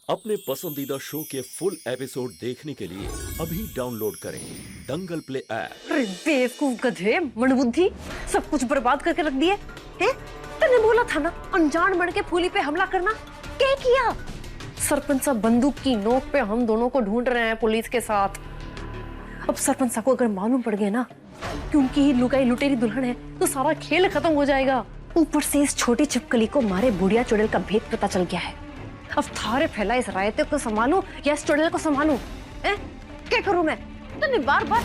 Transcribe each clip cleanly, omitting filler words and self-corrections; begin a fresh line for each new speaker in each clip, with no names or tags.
अपने पसंदीदा शो के फुल एपिसोड देखने के लिए अभी डाउनलोड करें दंगल प्ले ऐप।
अरे बेवकूफ गधे, मंदबुद्धि, सब कुछ बर्बाद करके रख दिए हैं। तूने बोला था ना अनजान बन के फूली पे हमला करना, क्या किया? सरपंच साहब बंदूक की नोक पे हम दोनों को ढूंढ रहे हैं पुलिस के साथ। अब सरपंच साहब को अगर मालूम पड़ गया ना कि उनकी ही लुगाई लुटेरी दुल्हन है तो सारा खेल खत्म हो जाएगा। ऊपर से इस छोटी छिपकली को मारे बुढ़िया चुड़ैल का भेद पता चल गया है। अब थारे फैला इस रायते को संभालूं या इस चुड़ैल को संभालूं? क्या करूं मैं? तूने बार बार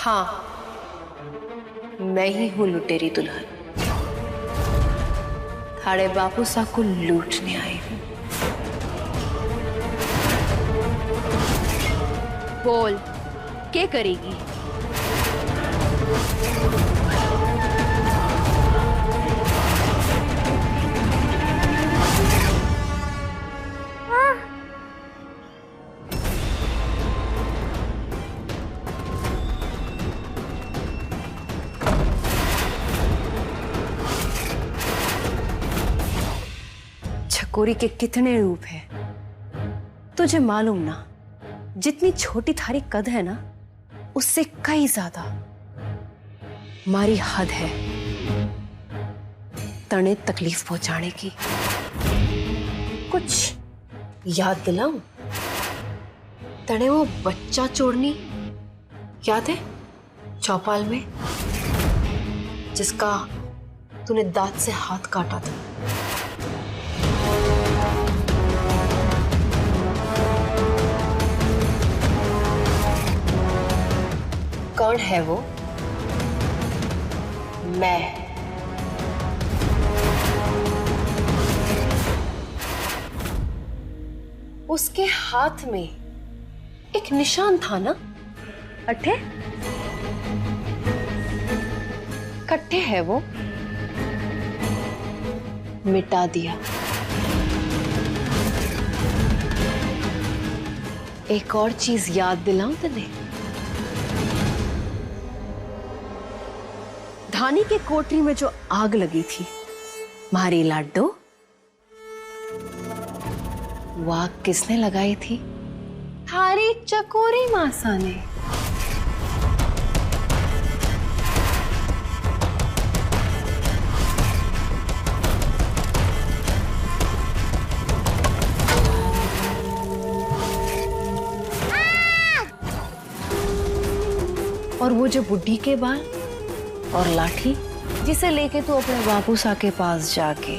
हाँ, मैं ही हूँ लुटेरी दुल्हन। थारे बापू सा को लूटने आई हूँ। बोल, क्या करेगी? छकोरी के कितने रूप है तुझे मालूम ना? जितनी छोटी थारी कद है ना, उससे कई ज्यादा मारी हद है तने तकलीफ पहुंचाने की। कुछ याद दिलाऊं? तने वो बच्चा चोरनी याद है चौपाल में, जिसका तूने दांत से हाथ काटा था? कौन है वो? मैं। उसके हाथ में एक निशान था ना? अट्ठे कट्ठे है वो, मिटा दिया। एक और चीज याद दिलाऊं तने? धानी के कोठरी में जो आग लगी थी मारी लाडो, वो आग किसने लगाई थी? थारी चकोरी मासा ने। और वो जो बुड्ढी के बाल और लाठी जिसे लेके तू अपने बापू सा के पास जाके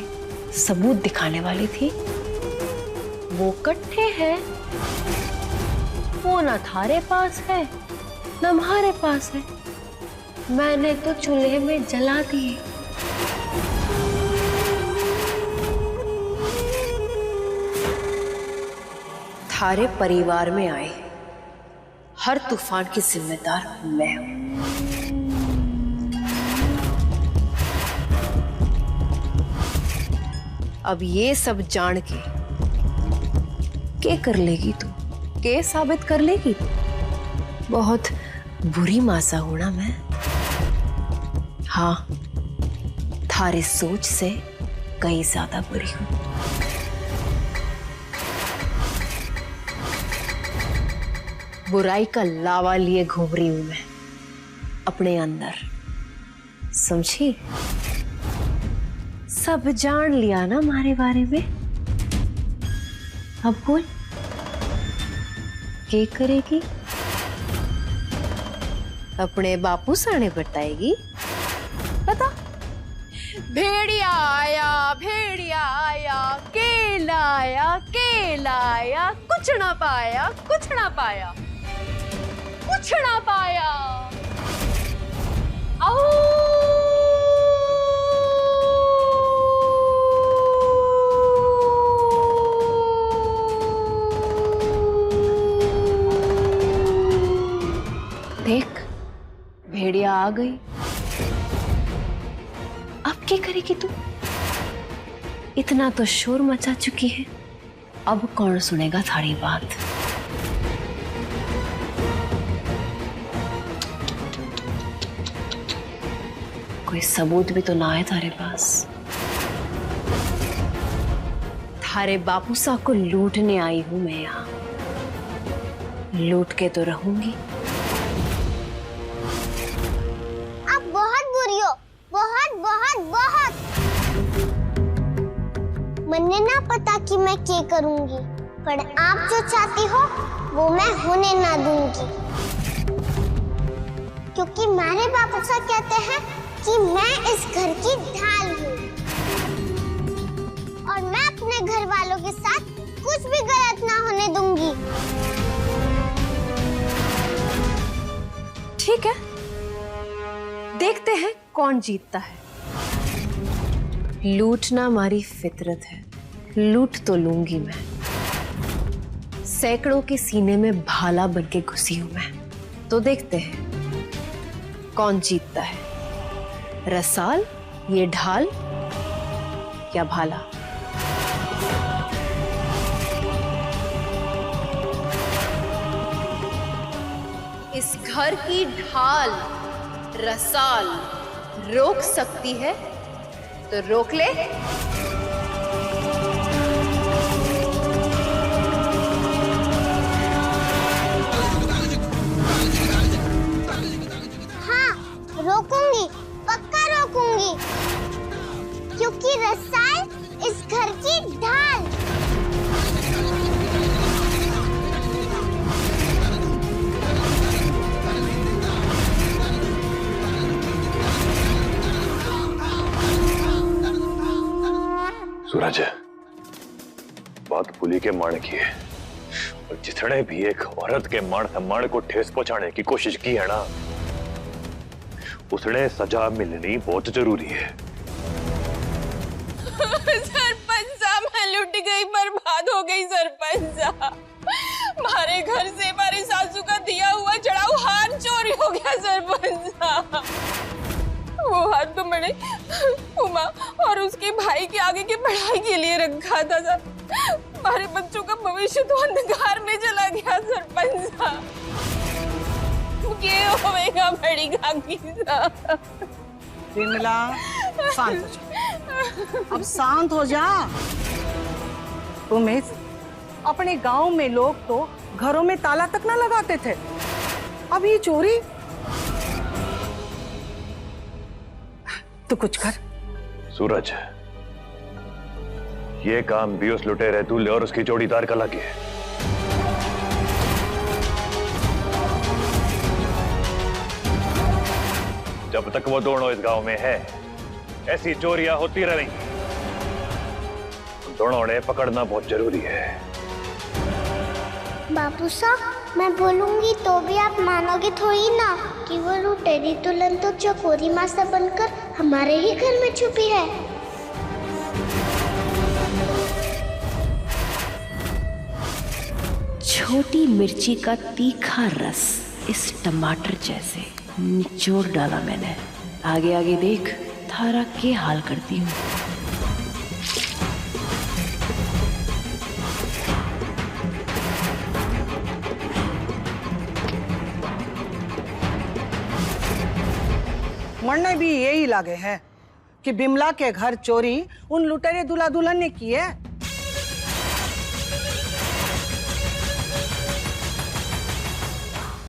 सबूत दिखाने वाली थी, वो कट्ठे है। वो ना थारे पास है ना हमारे पास है। मैंने तो चूल्हे में जला दिए। थारे परिवार में आए हर तूफान की जिम्मेदार मैं हूं। अब ये सब जान के क्या कर लेगी तू? क्या साबित कर लेगी? बहुत बुरी मासा हूं ना मैं? हाँ, थारे सोच से कई ज्यादा बुरी हूं। बुराई का लावा लिए घूम रही हूं मैं अपने अंदर, समझी? सब जान लिया ना हमारे बारे में? अब बोल, क्या करेगी? अपने बापू साने बताएगी? पता? भेड़िया आया, के लाया, कुछ ना पाया, कुछ ना पाया, कुछ ना पाया। आओ देख, भेड़िया आ गई। अब क्या करेगी तू? इतना तो शोर मचा चुकी है, अब कौन सुनेगा थारी बात? कोई सबूत भी तो ना है थारे पास। थारे बापू सा को लूटने आई हूं मैं यहां, लूट के तो रहूंगी।
आप बहुत बुरी हो, बहुत बहुत बहुत। मन्ने ना पता कि मैं क्या करूंगी, पर आप जो चाहती हो वो मैं होने ना दूंगी, क्योंकि मेरे बापू सा कहते हैं कि मैं इस घर की ढाल हूँ और मैं अपने घर वालों के साथ कुछ भी गलत ना होने दूंगी।
ठीक है, देखते हैं कौन जीतता है। लूटना हमारी फितरत है, लूट तो लूंगी मैं। सैकड़ों के सीने में भाला बन के घुसी हूं मैं, तो देखते हैं कौन जीतता है, रसाल, ये ढाल या भाला। इस घर की ढाल रसाल रोक सकती है तो रोक ले।
हाँ, रोकूंगी, पक्का रोकूंगी, क्योंकि रसाल इस घर की ढाल।
सूरज, बात पुली के मान की है, और जितने भी एक औरत के मान सम्मान को ठेस पहुंचाने की कोशिश की है ना, उसने सजा मिलनी बहुत जरूरी है।
सरपंच साहब, मैं लुट गई, बर्बाद हो गई सरपंच साहब। हमारे घर से हमारी सासू का दिया हुआ चढ़ाऊ हार चोरी हो गया सरपंच साहब। वो हाथ तो मैंने उमा और उसके भाई के आगे की पढ़ाई के लिए रखा था सर। हमारे बच्चों का भविष्य तो अंधकार में चला गया सरपंच साहब। ये होगा बड़ी गागी साहब।
विमला, शांत हो जा, अब शांत हो जा। उमेश, अपने गांव में लोग तो घरों में ताला तक ना लगाते थे, अब ये चोरी। तो कुछ कर।
सूरज, ये काम भी उस लुटेरे दूल्हे और उसकी जोड़ीदार का लगे है। जब तक वो दोनों इस गांव में है, ऐसी चोरियां होती रहेंगी। दोनों ने पकड़ना बहुत जरूरी है।
बापू साहब, मैं बोलूंगी तो भी आप मानोगे थोड़ी ना कि वो लुटेरी दुल्हन तो चकोरी मासा बनकर हमारे ही घर में छुपी है।
छोटी मिर्ची का तीखा रस इस टमाटर जैसे निचोड़ डाला मैंने। आगे आगे देख, थारा के हाल करती हूँ।
मरने भी यही लागे है कि बिमला के घर चोरी उन लुटेरे दूल्हा दुल्हन ने की है।